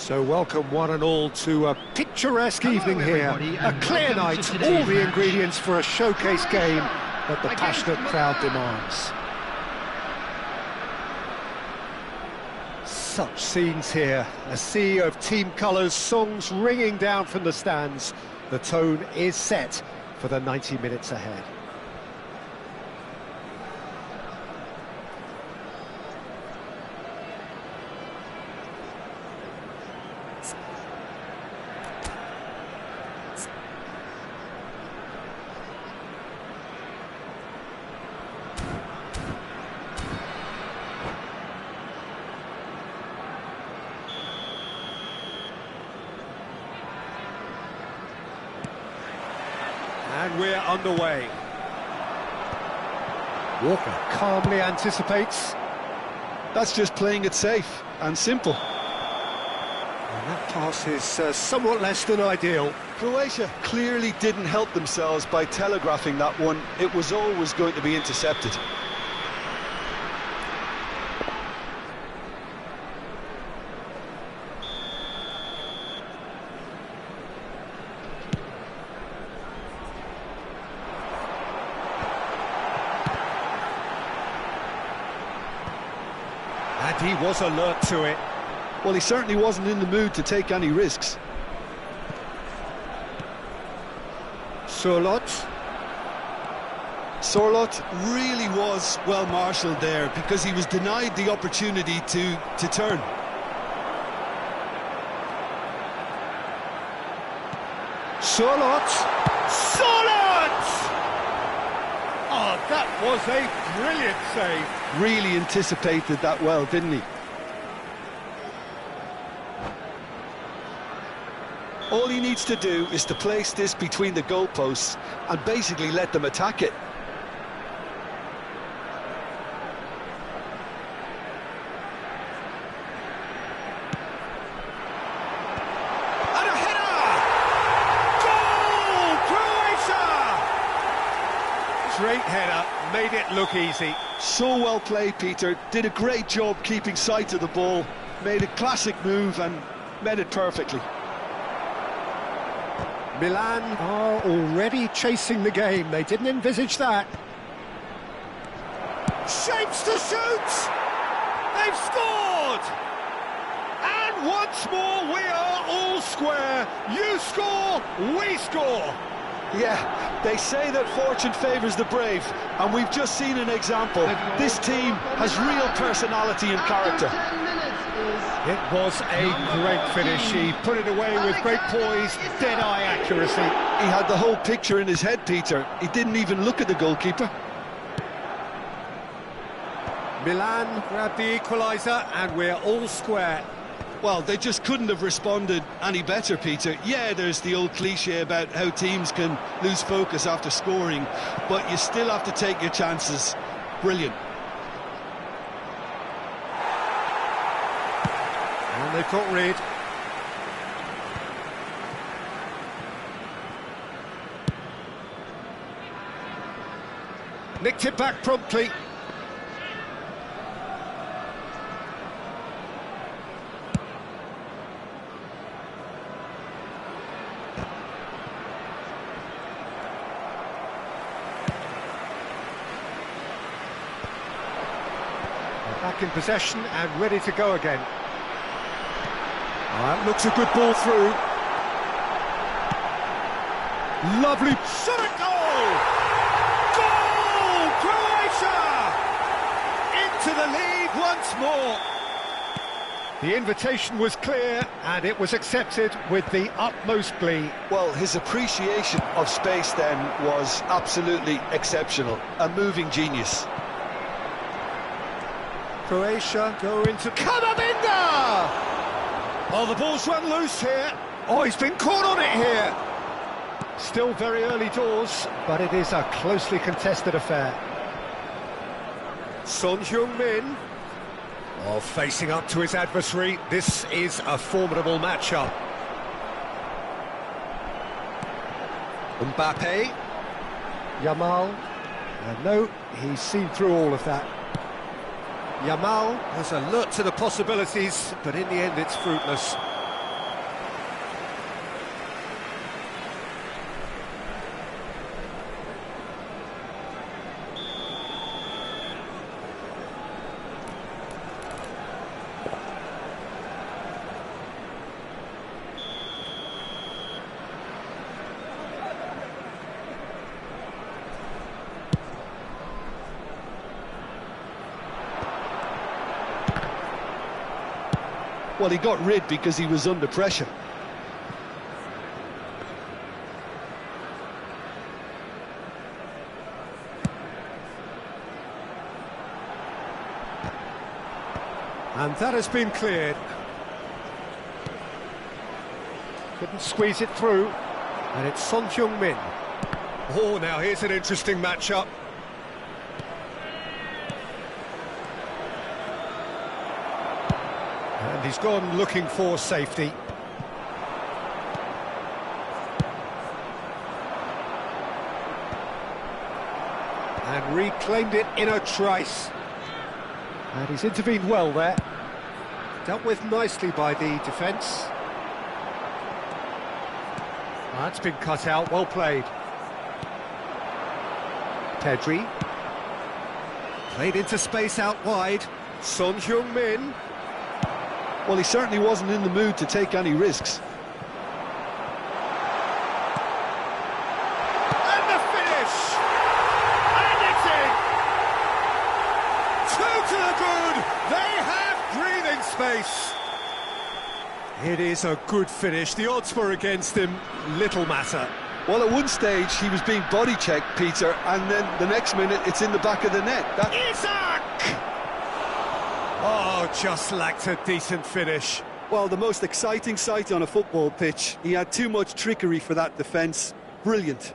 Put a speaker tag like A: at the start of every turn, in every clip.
A: So welcome one and all to a picturesque evening here, a clear night, all the ingredients for a showcase game that the passionate crowd demands. Such scenes here, a sea of team colours, songs ringing down from the stands. The tone is set for the 90 minutes ahead. And we're underway. Walker calmly anticipates.
B: That's just playing it safe and simple.
A: And that pass is somewhat less than ideal.
B: Croatia clearly didn't help themselves by telegraphing that one. It was always going to be intercepted.
A: And he was alert to it.
B: Well, he certainly wasn't in the mood to take any risks.
A: Sorloth
B: really was well marshalled there because he was denied the opportunity to turn.
A: Sorloth! Oh, that was a brilliant save.
B: Really anticipated that well, didn't he? All he needs to do is to place this between the goalposts and basically let them attack it.
A: And a header! Goal! Croatia! Great header, made it look easy.
B: So well played, Peter. Did a great job keeping sight of the ball. Made a classic move and met it perfectly.
A: Milan are already chasing the game. They didn't envisage that. Shapes to shoot! They've scored! And once more we are all square. You score, we score.
B: Yeah, they say that fortune favours the brave, and we've just seen an example. This team has real personality and character.
A: It was a great finish. He put it away with great poise, dead-eye accuracy.
B: He had the whole picture in his head, Peter. He didn't even look at the goalkeeper.
A: Milan grabbed the equaliser, and we're all square.
B: Well, they just couldn't have responded any better, Peter. Yeah, there's the old cliche about how teams can lose focus after scoring, but you still have to take your chances. Brilliant.
A: And they've got rid. Nicked it back promptly. Back in possession and ready to go again. That looks a good ball through. Lovely shot at goal! Goal! Croatia! Into the lead once more. The invitation was clear and it was accepted with the utmost glee.
B: Well, his appreciation of space then was absolutely exceptional. A moving genius.
A: Croatia go into Kamavinda! Oh, the ball's run loose here. Oh, he's been caught on it here. Still very early doors, but it is a closely contested affair. Son Heung-min. Oh, facing up to his adversary. This is a formidable matchup. Mbappe. Yamal. No, he's seen through all of that. Yamal was alert to the possibilities, but in the end it's fruitless.
B: Well, he got rid because he was under pressure.
A: And that has been cleared. Couldn't squeeze it through. And it's Son Heung-min. Oh, now here's an interesting matchup. And he's gone looking for safety. And reclaimed it in a trice. And he's intervened well there. Dealt with nicely by the defence. That's been cut out, well played. Pedri. Played into space out wide. Son Heung-min.
B: Well, he certainly wasn't in the mood to take any risks.
A: And the finish! And it's in! Two to the good! They have breathing space! It is a good finish. The odds were against him. Little matter.
B: Well, at one stage, he was being body-checked, Peter, and then the next minute, it's in the back of the net.
A: Isak! Oh, just lacked a decent finish.
B: Well, the most exciting sight on a football pitch. He had too much trickery for that defence. Brilliant.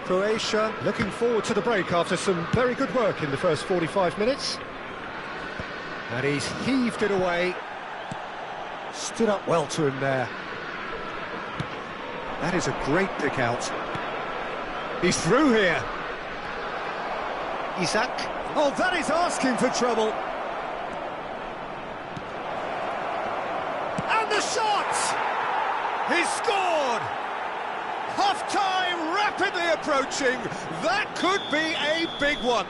A: Croatia looking forward to the break after some very good work in the first 45 minutes. And he's heaved it away. Stood up well to him there. That is a great pick out. He's through here. Isak. Oh, that is asking for trouble. And the shot! He's scored! Half-time rapidly approaching. That could be a big one.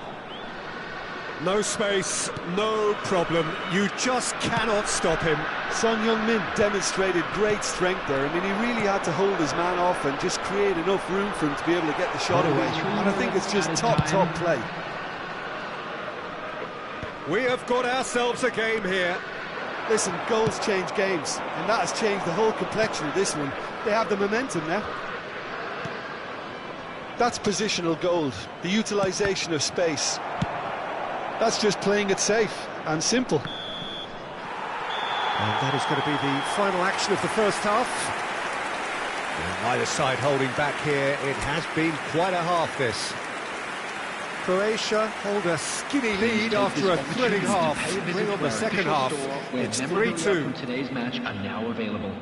A: No space, no problem. You just cannot stop him.
B: Son Heung-min demonstrated great strength there. I mean, he really had to hold his man off and just create enough room for him to be able to get the shot away. And I think it's just top play.
A: We have got ourselves a game here.
B: Listen, goals change games, and that has changed the whole complexion of this one. They have the momentum now. That's positional gold, the utilisation of space. That's just playing it safe and simple.
A: And that is going to be the final action of the first half. And neither side holding back here. It has been quite a half, this. Croatia hold a skinny lead after a thrilling half. Bring on the second half. It's 3-2.
C: Today's match are now available.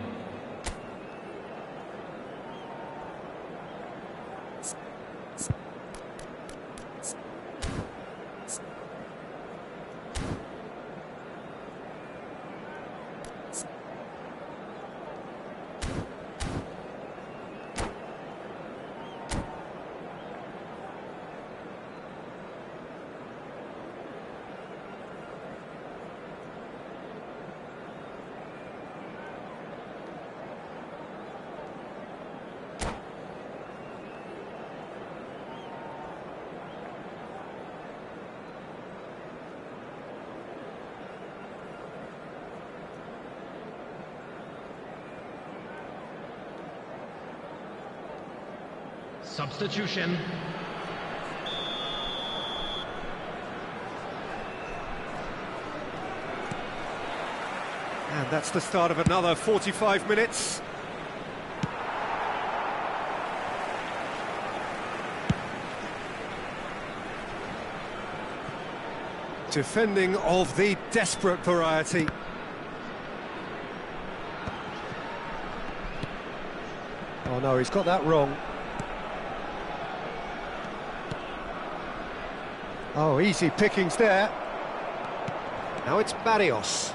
C: Substitution.
A: And that's the start of another 45 minutes. Defending of the desperate variety. Oh no, he's got that wrong. Oh, easy pickings there. Now it's Barrios.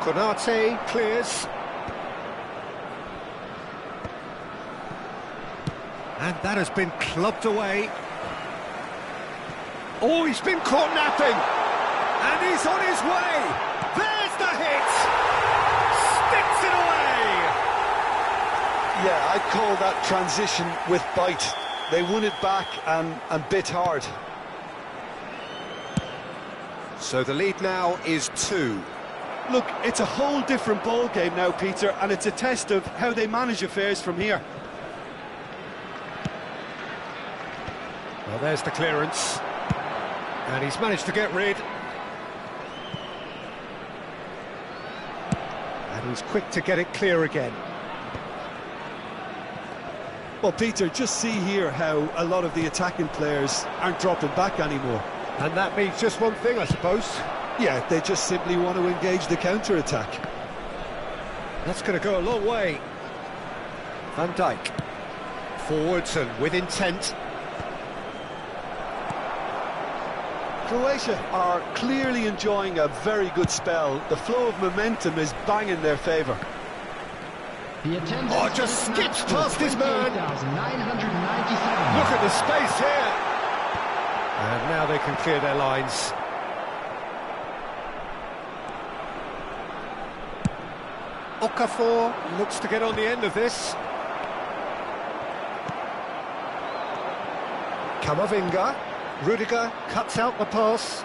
A: Konate clears. And that has been clubbed away. Oh, he's been caught napping. And he's on his way. There's the hit. Sticks it away.
B: Yeah, I'd call that transition with bite. They won it back and bit hard.
A: So the lead now is 2.
B: Look, it's a whole different ball game now, Peter, and it's a test of how they manage affairs from here.
A: Well, there's the clearance. And he's managed to get rid. And he's quick to get it clear again.
B: Well, Peter, just see here how a lot of the attacking players aren't dropping back anymore.
A: And that means just one thing, I suppose.
B: Yeah, they just simply want to engage the counter-attack.
A: That's going to go a long way. Van Dijk. Forwards and with intent.
B: Croatia are clearly enjoying a very good spell. The flow of momentum is bang in their favour.
A: Oh, just skips past his man. Look at the space here. And now they can clear their lines. Okafor looks to get on the end of this. Kamavinga. Rudiger cuts out the pass.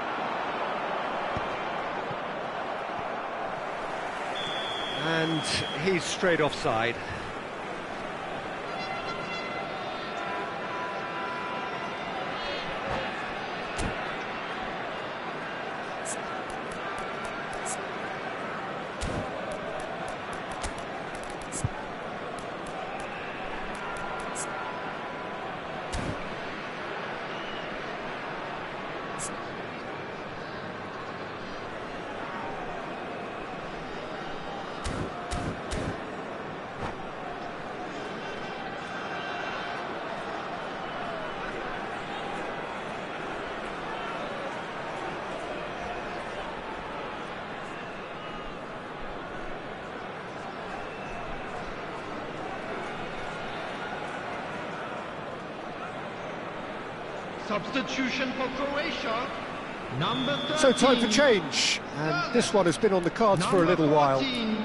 A: And he's straight offside.
D: Substitution for Croatia, number 13.
A: So time for change, and this one has been on the cards for a little while.
D: 14,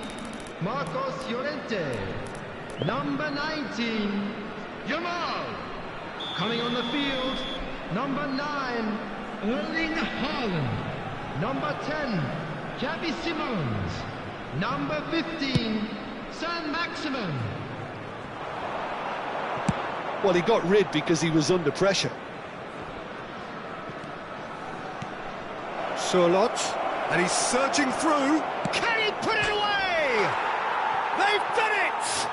D: Marcos Llorente. Number 19, Jamal. Coming on the field, number 9, Erling Haaland. Number 10, Xavi Simons. Number 15, San Maximin.
B: Well, he got rid because he was under pressure.
A: Surlot, and he's surging through. Can he put it away? They've done it!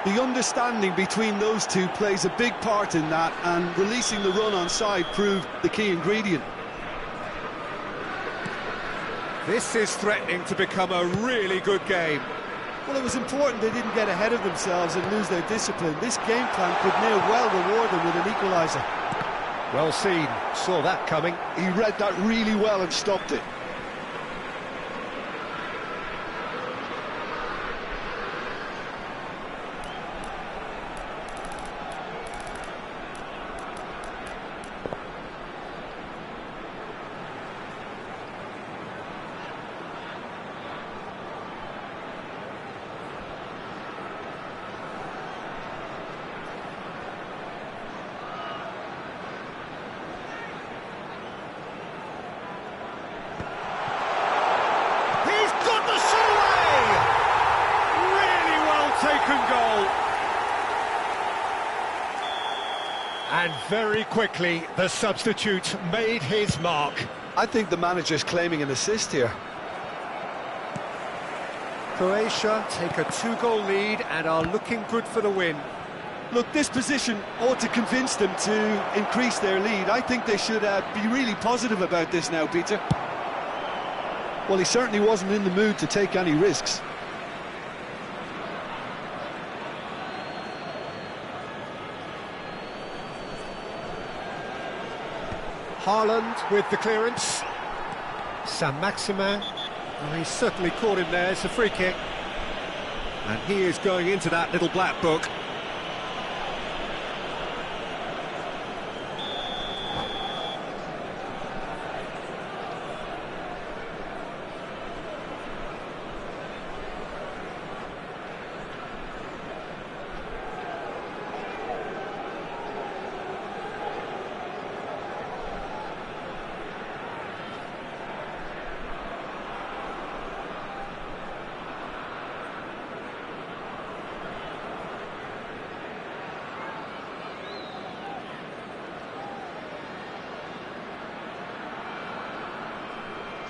B: The understanding between those two plays a big part in that, and releasing the run on side proved the key ingredient.
A: This is threatening to become a really good game.
B: Well, it was important they didn't get ahead of themselves and lose their discipline. This game plan could near well reward them with an equaliser.
A: Well seen, saw that coming.
B: He read that really well and stopped it.
A: Goal. And very quickly, the substitute made his mark.
B: I think the manager's claiming an assist here.
A: Croatia take a 2-goal lead and are looking good for the win.
B: Look, this position ought to convince them to increase their lead. I think they should be really positive about this now, Peter. Well, he certainly wasn't in the mood to take any risks.
A: Haaland with the clearance. San Maximin. Well, he's certainly caught him there. It's a free kick. And he is going into that little black book.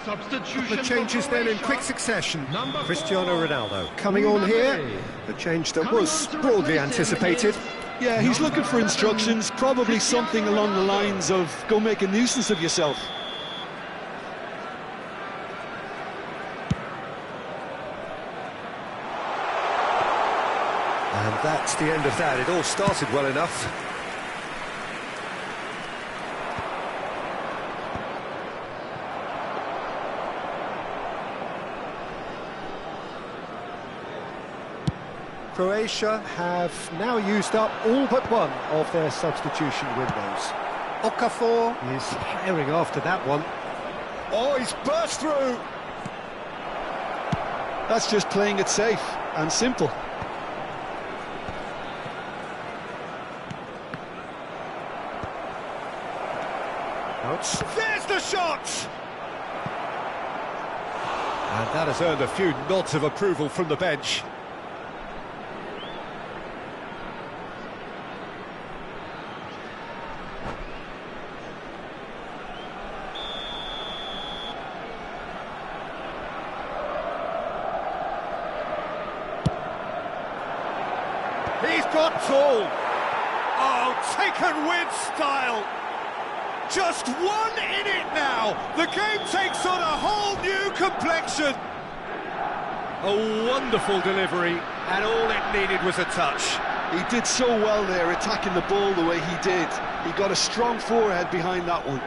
D: Substitution
A: The changes
D: for
A: then in
D: Croatia.
A: quick succession.
D: Number
A: Cristiano
D: 4.
A: Ronaldo coming on here. A change that was broadly anticipated.
B: Yeah, he's looking for instructions, probably something along the lines of go make a nuisance of yourself.
A: And that's the end of that. It all started well enough. Croatia have now used up all but one of their substitution windows. Okafor is herring after that one. Oh, he's burst through!
B: That's just playing it safe and simple.
A: There's the shot! And that has earned a few nods of approval from the bench. He's got tall. Oh, taken with style. Just one in it now. The game takes on a whole new complexion. A wonderful delivery, and all it needed was a touch.
B: He did so well there, attacking the ball the way he did. He got a strong forehead behind that one.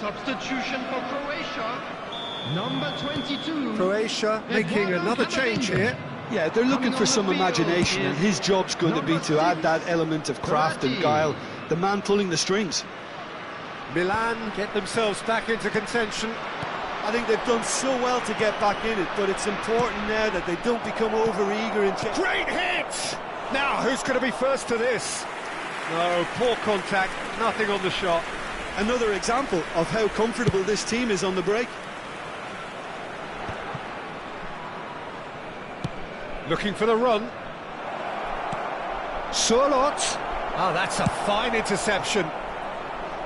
D: Substitution for Croatia. Number 22.
A: Croatia making another change here.
B: Yeah, they're looking for some imagination, and his job's going to be to add that element of craft and guile. The man pulling the strings.
A: Milan get themselves back into contention.
B: I think they've done so well to get back in it, but it's important now that they don't become over-eager and...
A: Great hit! Now, who's going to be first to this? No, poor contact, nothing on the shot.
B: Another example of how comfortable this team is on the break.
A: Looking for the run. Surlot. Oh, that's a fine interception.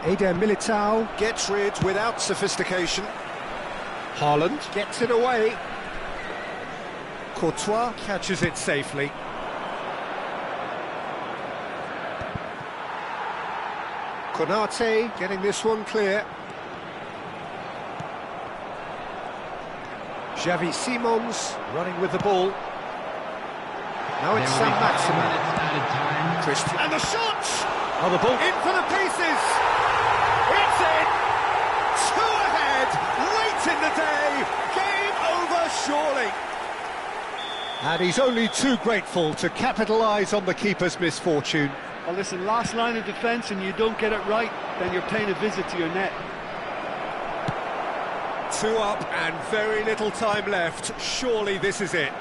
A: Eder Militao gets rid without sophistication. Haaland gets it away. Courtois catches it safely. Konate getting this one clear. Xavi Simons running with the ball. Now it's Sam Maximin. Christian. And the shot!
B: Oh, the ball.
A: In for the pieces! It's in! Two ahead! Late in the day! Game over surely! And he's only too grateful to capitalise on the keeper's misfortune.
B: Well, listen, last line of defence and you don't get it right, then you're paying a visit to your net.
A: Two up and very little time left. Surely this is it.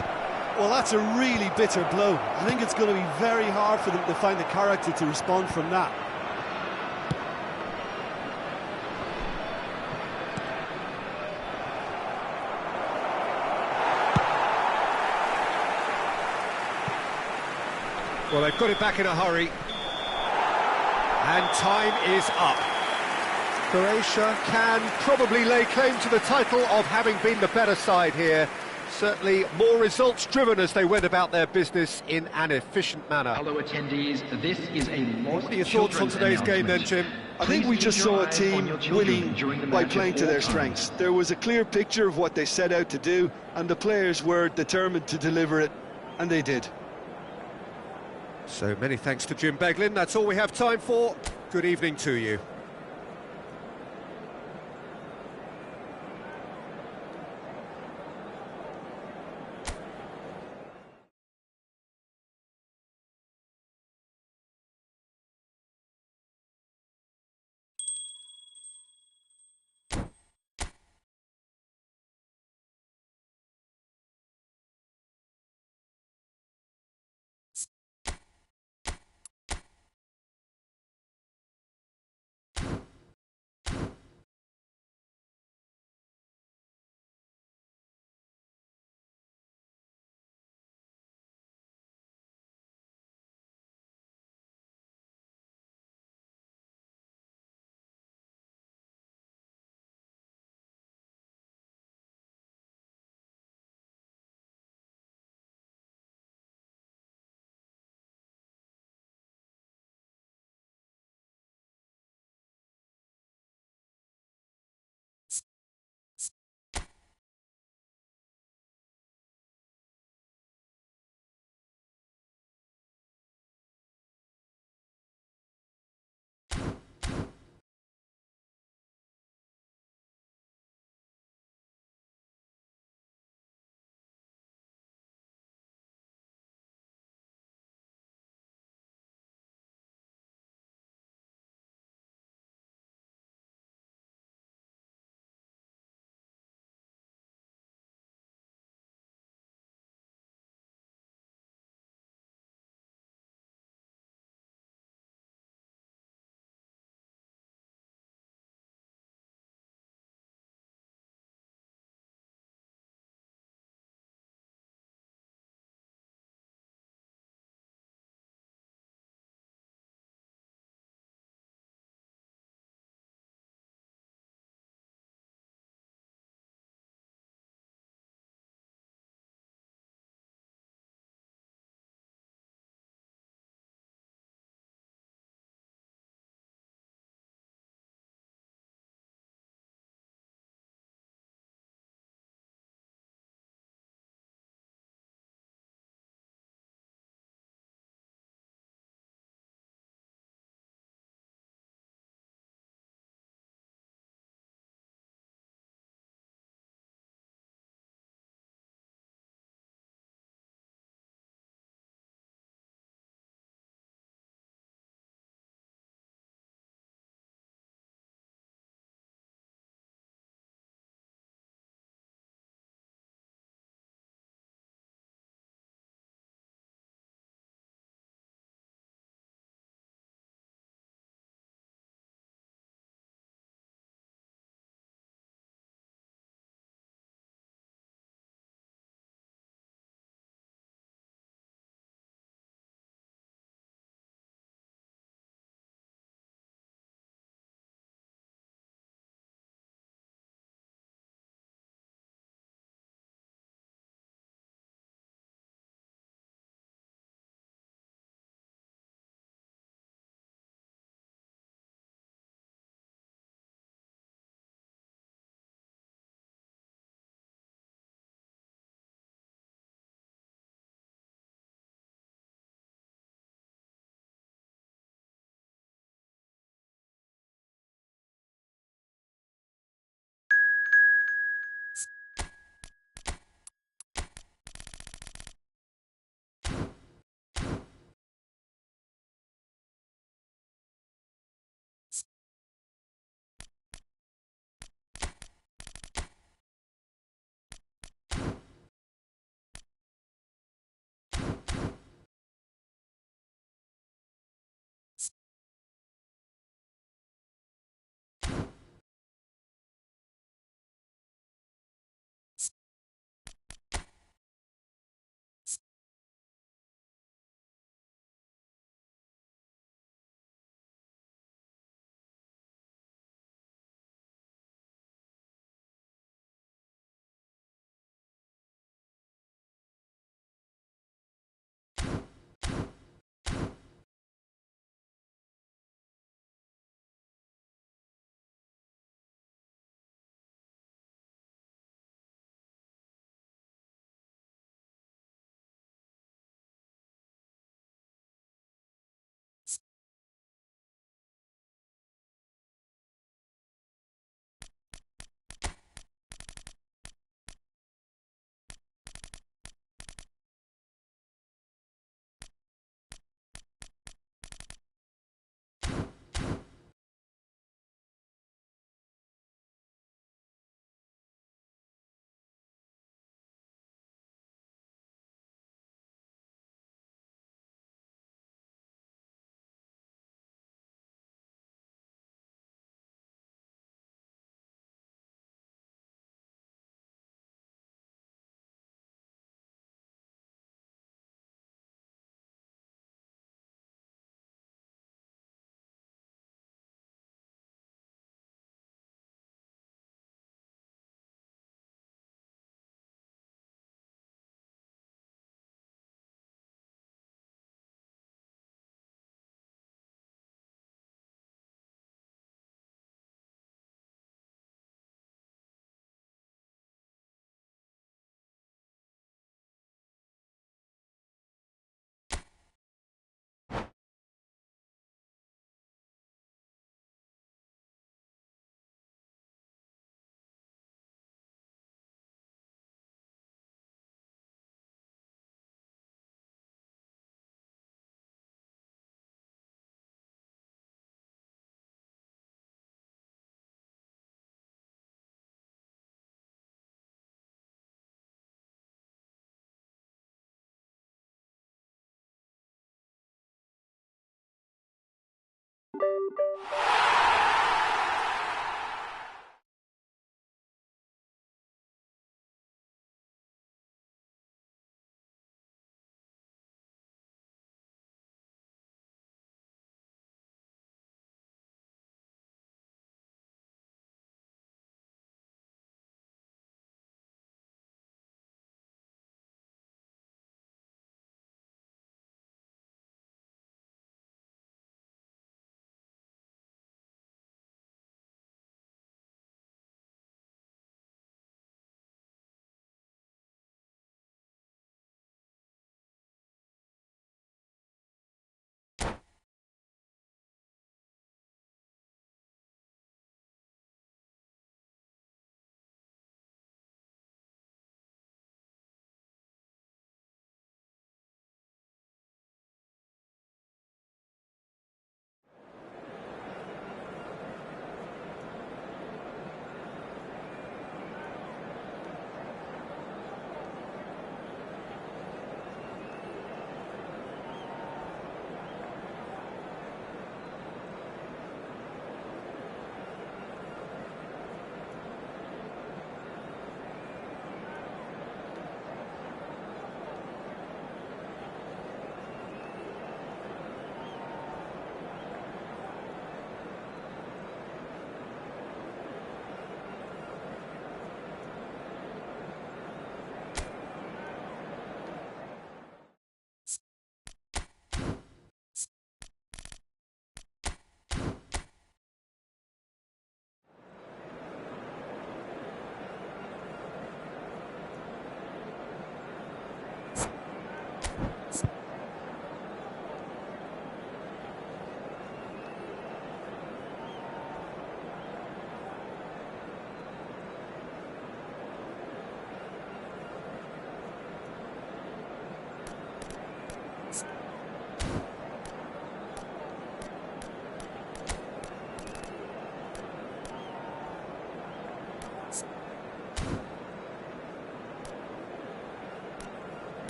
B: Well, that's a really bitter blow. I think it's going to be very hard for them to find the character to respond from that.
A: Well, they've got it back in a hurry. And time is up. Croatia can probably lay claim to the title of having been the better side here. Certainly more results-driven as they went about their business in an efficient manner.
C: Hello attendees, this is a
A: What are your thoughts on today's game then, Jim?
B: I think we just saw a team winning by playing to their strengths. There was a clear picture of what they set out to do, and the players were determined to deliver it, and they did.
A: So many thanks to Jim Beglin. That's all we have time for. Good evening to you.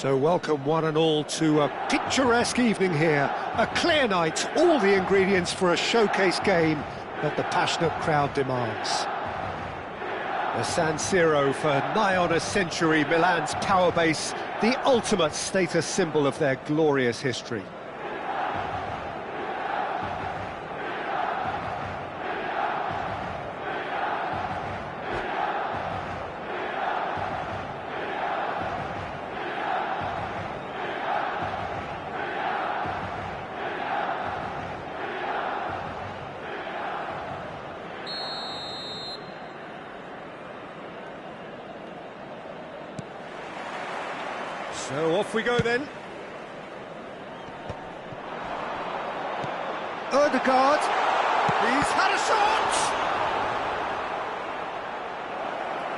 A: So welcome one and all to a picturesque evening here. A clear night, all the ingredients for a showcase game that the passionate crowd demands. The San Siro for nigh on a century, Milan's power base, the ultimate status symbol of their glorious history. So off we go then. Odegaard, he's had a shot!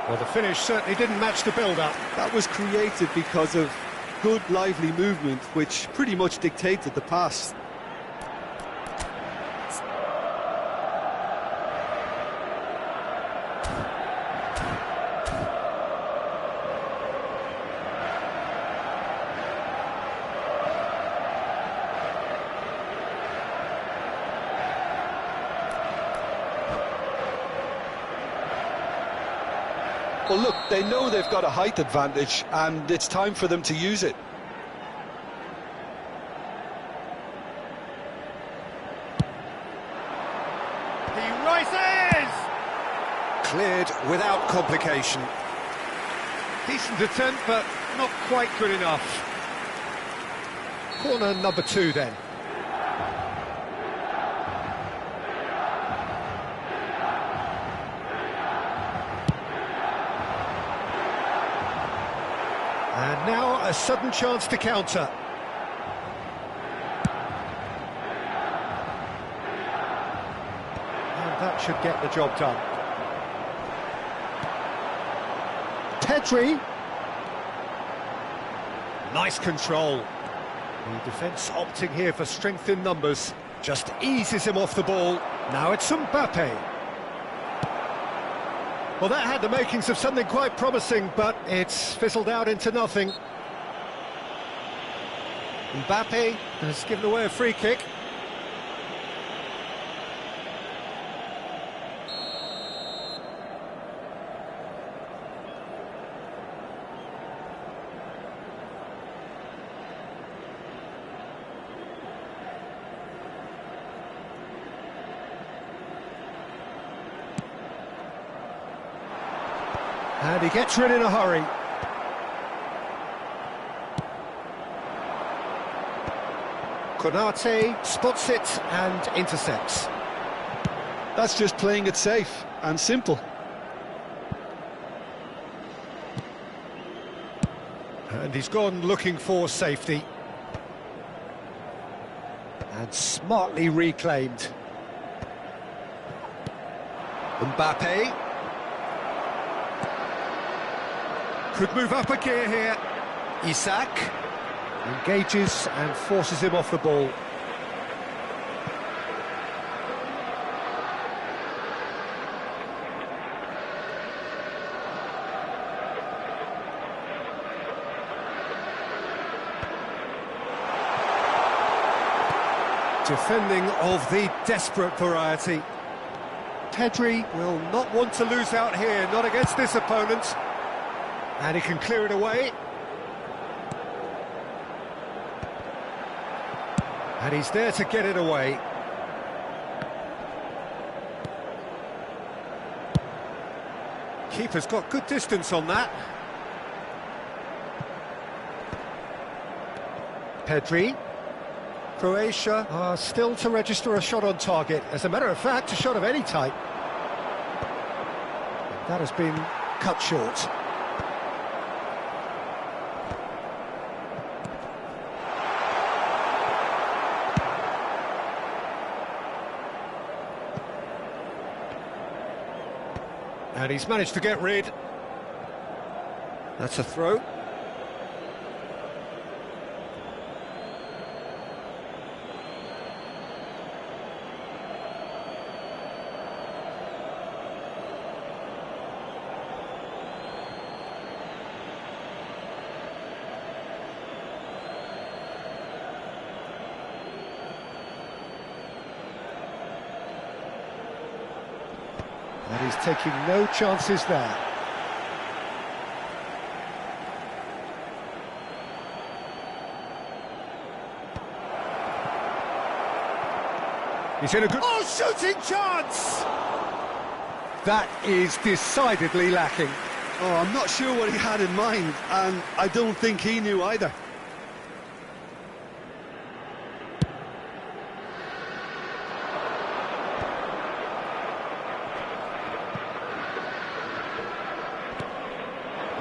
A: Well, the finish certainly didn't match the build-up.
B: That was created because of good, lively movement, which pretty much dictated the pass. Well, look, they know they've got a height advantage, and it's time for them to use it.
A: He rises! Cleared without complication. Decent attempt, but not quite good enough. Corner number 2 then. And now a sudden chance to counter. And that should get the job done. Pedri. Nice control. The defence opting here for strength in numbers. Just eases him off the ball. Now it's Mbappe. Well, that had the makings of something quite promising, but it's fizzled out into nothing. Mbappe has given away a free kick. And he gets rid in a hurry. Konate spots it and intercepts.
B: That's just playing it safe and simple.
A: And he's gone looking for safety. And smartly reclaimed. Mbappe. Could move up a gear here. Isak engages and forces him off the ball. Defending of the desperate variety. Pedri will not want to lose out here, not against this opponent. And he can clear it away. And he's there to get it away. Keeper's got good distance on that. Pedri. Croatia are still to register a shot on target. As a matter of fact, a shot of any type. That has been cut short. And he's managed to get rid. That's a throw. And he's taking no chances there. He's in a good... Oh, shooting chance! That is decidedly lacking.
B: Oh, I'm not sure what he had in mind, and I don't think he knew either.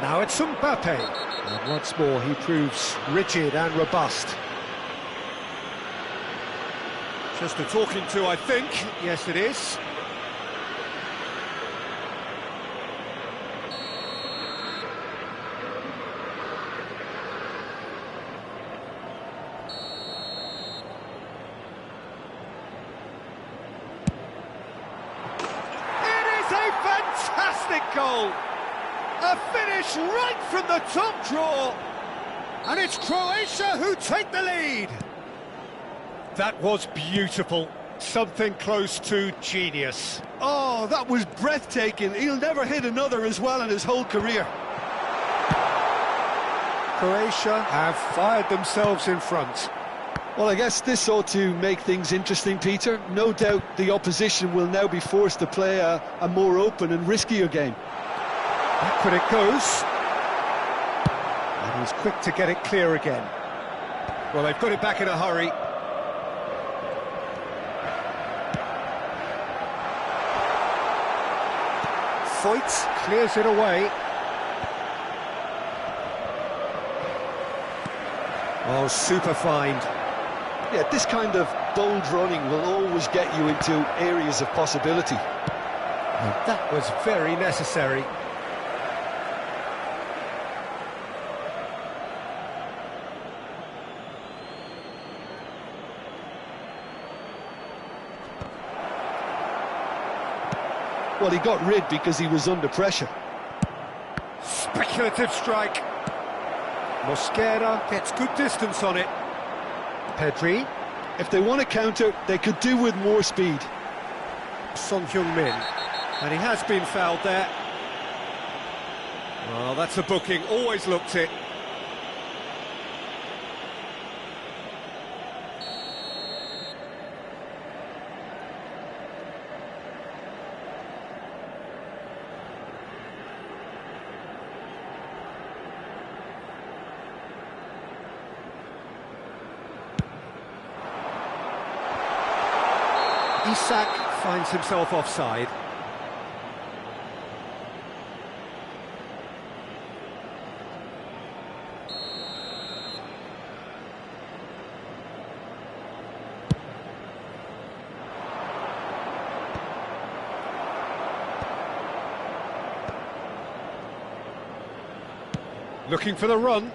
A: Now it's Mbappe. And once more he proves rigid and robust. Just a talking to, I think. Yes, it is. It is a fantastic goal. A finish right from the top draw. And it's Croatia who take the lead. That was beautiful. Something close to genius.
B: Oh, that was breathtaking. He'll never hit another as well in his whole career.
A: Croatia have fired themselves in front.
B: Well, I guess this ought to make things interesting, Peter. No doubt the opposition will now be forced to play a more open and riskier game.
A: Backward it goes. And he's quick to get it clear again. Well, they've got it back in a hurry. Foyt clears it away. Oh, super find.
B: Yeah, this kind of bold running will always get you into areas of possibility.
A: And that was very necessary.
B: Well, he got rid because he was under pressure.
A: Speculative strike. Mosquera gets good distance on it. Pedri.
B: If they want to counter, they could do with more speed.
A: Son Heung-min. And he has been fouled there. Well, that's a booking. Always looked it. Isak finds himself offside. Looking for the run.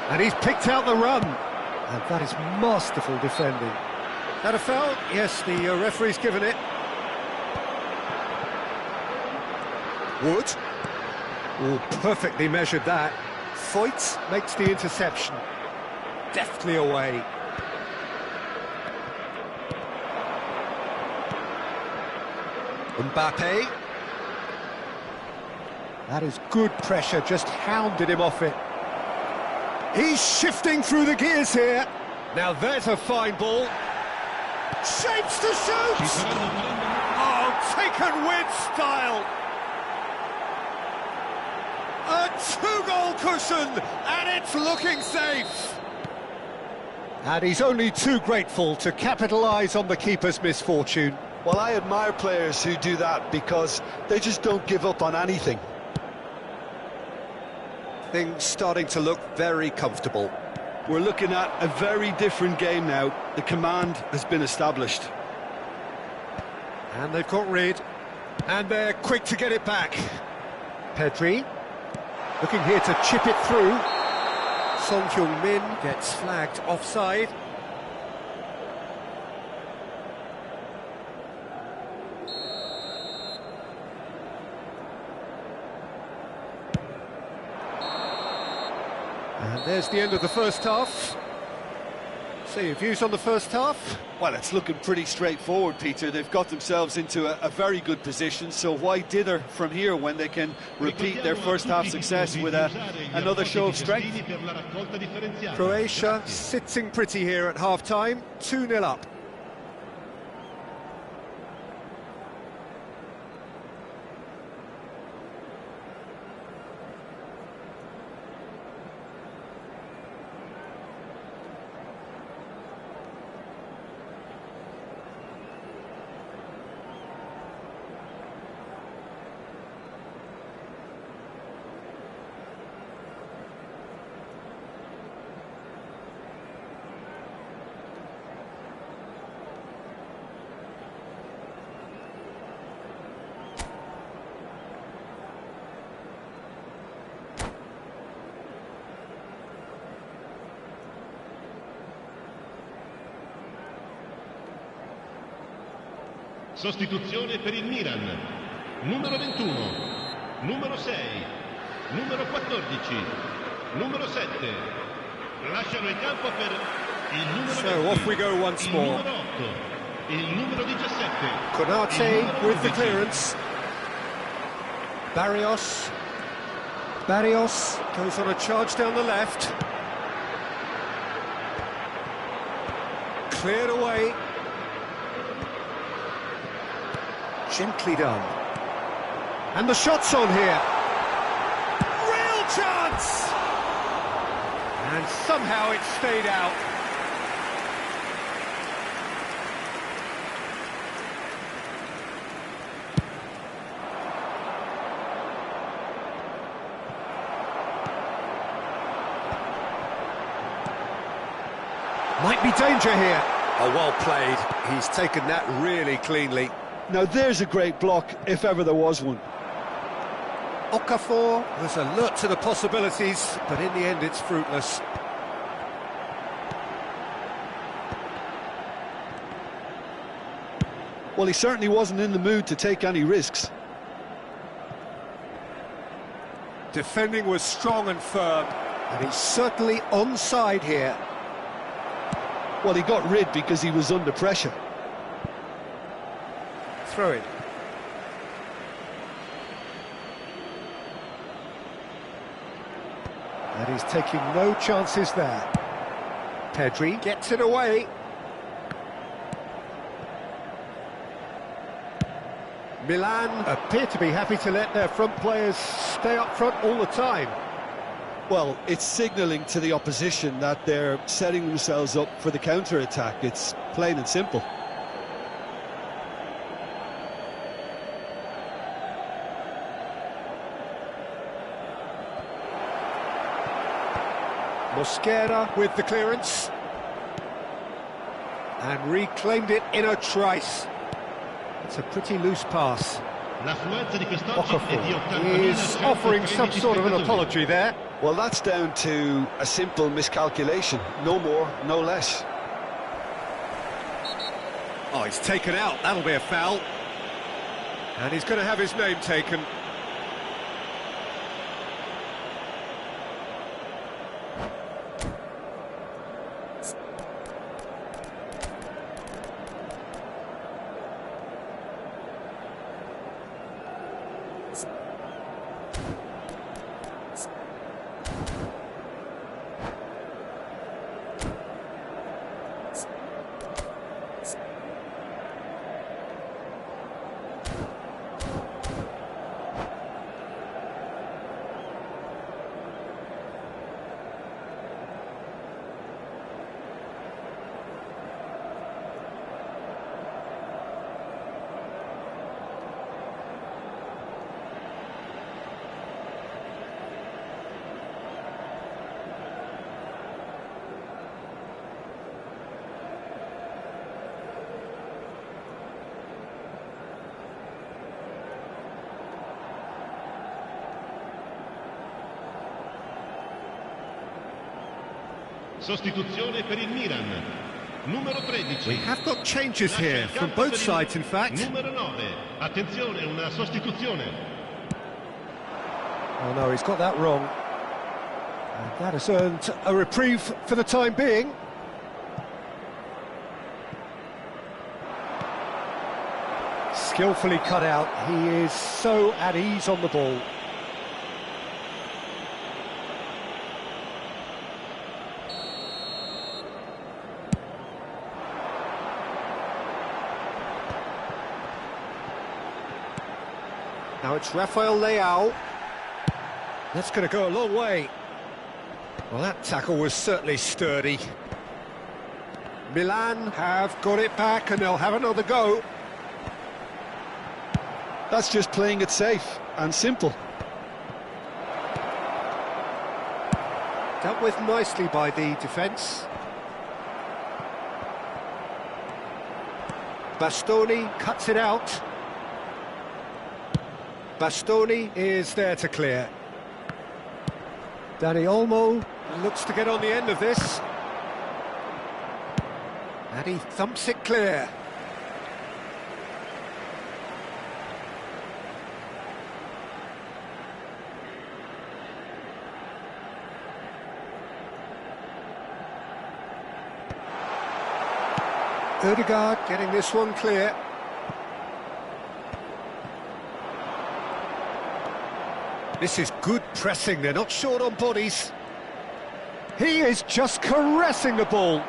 A: And he's picked out the run. And that is masterful defending. That a foul? Yes, the referee's given it. Wood. Oh, perfectly measured that. Foyt makes the interception. Deftly away. Mbappe. That is good pressure, just hounded him off it. He's shifting through the gears here. Now there's a fine ball. Shapes to shoot! Oh, taken with style. A two-goal cushion, and it's looking safe. And he's only too grateful to capitalise on the keeper's misfortune.
B: Well, I admire players who do that because they just don't give up on anything.
A: Things starting to look very comfortable.
B: We're looking at a very different game now. The command has been established.
A: And they've got rid. And they're quick to get it back. Pedri. Looking here to chip it through. Son Heung-min gets flagged offside. And there's the end of the first half. So your views on the first half?
B: Well, it's looking pretty straightforward, Peter. They've got themselves into a very good position, so why dither from here when they can repeat their first half success with another show of strength?
A: Croatia sitting pretty here at half-time, 2-0 up.
E: Sostituzione per il Milan. Numero 21, numero 6, numero 14, numero 7. Lasciano il campo per il numero
A: So
E: 20,
A: off we go once
E: il
A: more.
E: numero 8, il numero 17.
A: Konate
E: il numero
A: with the
E: 11.
A: clearance. Barrios. Barrios goes on a charge down the left. Cleared away. Gently done. And the shot's on here. Real chance! And somehow it stayed out. Might be danger here. Oh, well played. He's taken that really cleanly.
B: Now there's a great block, if ever there was one.
A: Okafor was alert to the possibilities, but in the end it's fruitless.
B: Well, he certainly wasn't in the mood to take any risks.
A: Defending was strong and firm, and he's certainly onside here.
B: Well, he got rid because he was under pressure.
A: Throw it. And he's taking no chances there. Pedri gets it away. Milan appear to be happy to let their front players stay up front all the time.
B: Well, it's signalling to the opposition that they're setting themselves up for the counter-attack. It's plain and simple.
A: Mosquera with the clearance. And reclaimed it in a trice. It's a pretty loose pass.
E: L'affluenza di quest'oggi è di
A: Okafor is offering some sort of an apology there.
B: Well, that's down to a simple miscalculation. No more, no less.
A: Oh, he's taken out. That'll be a foul. And he's going to have his name taken.
E: Sostituzione per il Milan. Numero 13.
A: We have got changes here from both sides, in fact.
E: Numero 9. Attenzione, una sostituzione.
A: Oh no, he's got that wrong. And that has earned a reprieve for the time being. Skillfully cut out. He is so at ease on the ball. Now it's Rafael Leao. That's going to go a long way. Well, that tackle was certainly sturdy. Milan have got it back and they'll have another go.
B: That's just playing it safe and simple.
A: Dealt with nicely by the defence. Bastoni cuts it out. Bastoni is there to clear. Dani Olmo looks to get on the end of this. And he thumps it clear. Ødegaard getting this one clear. This is good pressing, they're not short on bodies. He is just caressing the ball.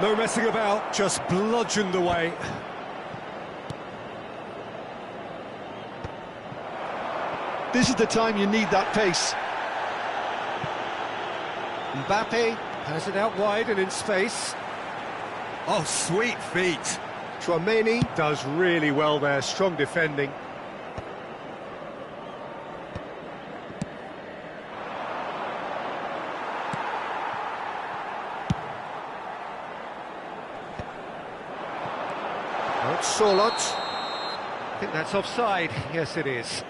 A: No messing about, just bludgeoned away.
B: This is the time you need that pace.
A: Mbappe has it out wide and in space. Oh, sweet feet. Tchouaméni does really well there, strong defending. Solot. I think that's offside. Yes, it is.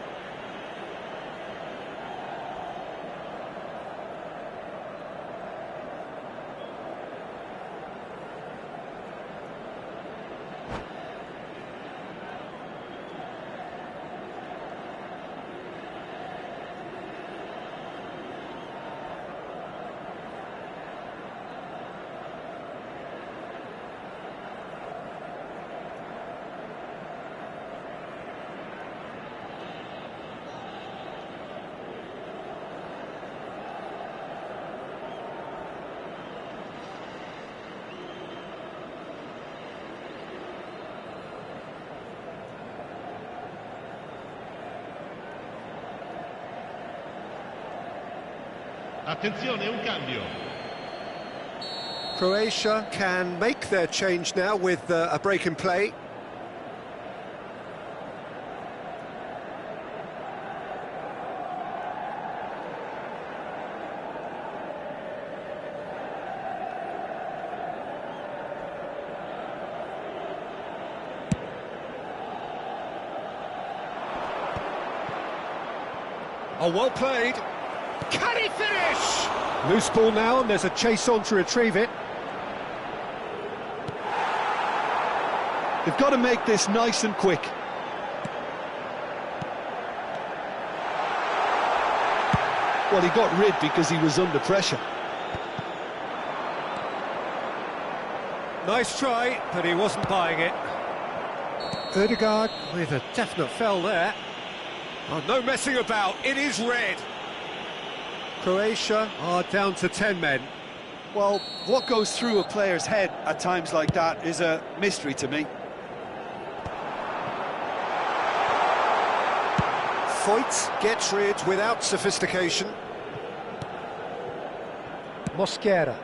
E: Attenzione, un cambio.
A: Croatia can make their change now with a break in play. Oh, well played. Can he finish? Loose ball now, and there's a chase on to retrieve it.
B: They've got to make this nice and quick. Well, he got rid because he was under pressure.
A: Nice try, but he wasn't buying it. Ødegaard with a definite foul there. Oh, no messing about, it is red. Croatia are down to 10 men.
B: Well, what goes through a player's head at times like that is a mystery to me.
A: Foyt gets rid without sophistication. Mosquera.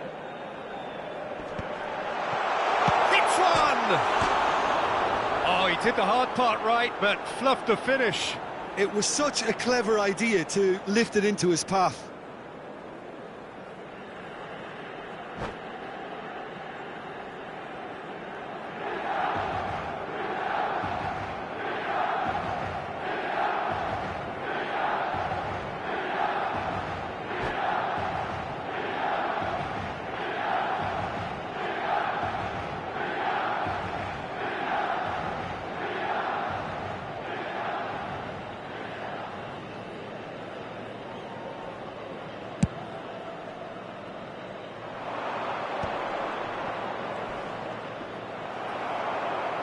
A: Hits one! Oh, he did the hard part right, but fluffed the finish.
B: It was such a clever idea to lift it into his path.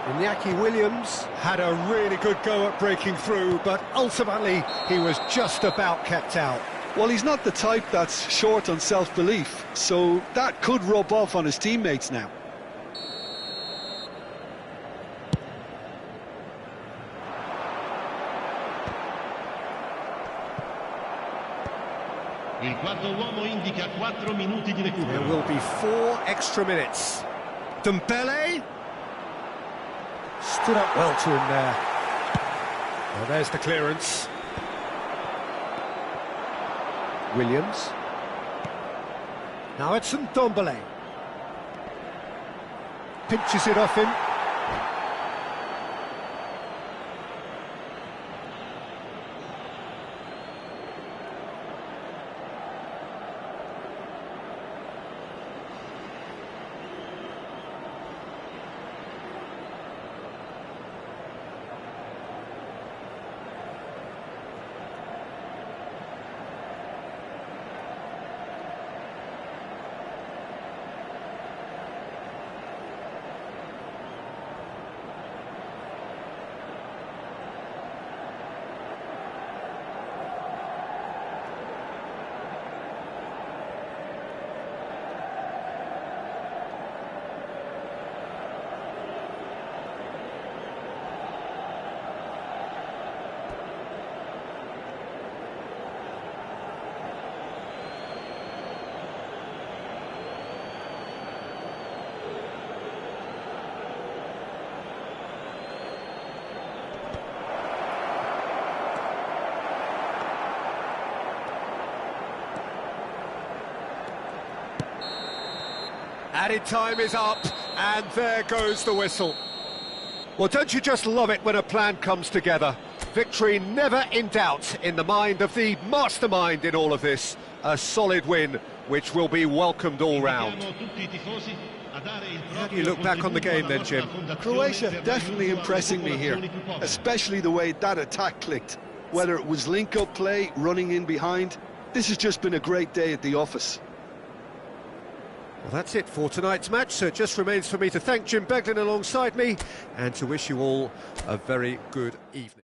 A: Iñaki Williams had a really good go at breaking through, but ultimately he was just about kept out.
B: Well, he's not the type that's short on self-belief, so that could rub off on his teammates now.
E: Il quarto uomo indica 4 minuti di recupero.
A: There will be 4 extra minutes. Dembele stood up well to him there. Well, there's the clearance. Williams. Now it's Ndombele. Pinches it off him. Added time is up, and there goes the whistle. Well, don't you just love it when a plan comes together? Victory never in doubt in the mind of the mastermind in all of this. A solid win, which will be welcomed all round. How do you look back on the game then, Jim?
B: Croatia definitely impressing me here, especially the way that attack clicked. Whether it was link-up play, running in behind, this has just been a great day at the office.
A: Well, that's it for tonight's match, so it just remains for me to thank Jim Beglin alongside me and to wish you all a very good evening.